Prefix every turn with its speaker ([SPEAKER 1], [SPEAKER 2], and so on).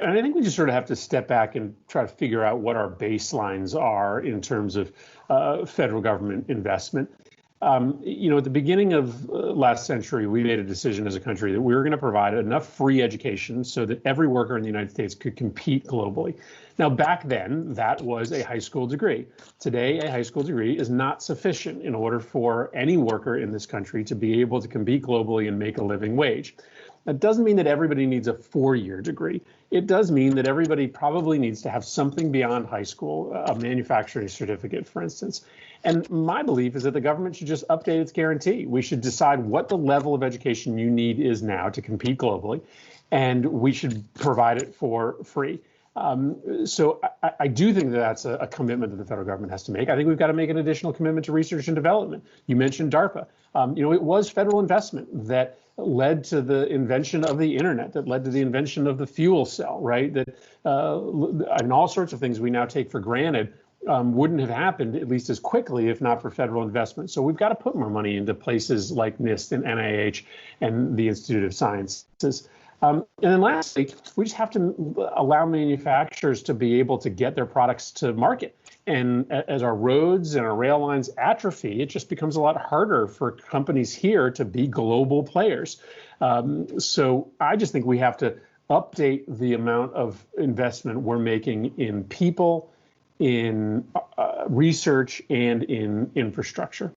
[SPEAKER 1] And I think we just sort of have to step back and try to figure out what our baselines are in terms of federal government investment. At the beginning of last century, we made a decision as a country that we were going to provide enough free education so that every worker in the United States could compete globally. Now, back then, that was a high school degree. Today, a high school degree is not sufficient in order for any worker in this country to be able to compete globally and make a living wage. That doesn't mean that everybody needs a 4-year degree. It does mean that everybody probably needs to have something beyond high school, a manufacturing certificate, for instance. And my belief is that the government should just update its guarantee. We should decide what the level of education you need is now to compete globally, and we should provide it for free. So I do think that that's a commitment that the federal government has to make. I think we've got to make an additional commitment to research and development. You mentioned DARPA. It was federal investment that led to the invention of the internet, that led to the invention of the fuel cell, right? That and all sorts of things we now take for granted wouldn't have happened, at least as quickly, if not for federal investment. So we've got to put more money into places like NIST and NIH and the Institute of Sciences. And then lastly, we just have to allow manufacturers to be able to get their products to market. And as our roads and our rail lines atrophy, it just becomes a lot harder for companies here to be global players. So I just think we have to update the amount of investment we're making in people, in research, and in infrastructure.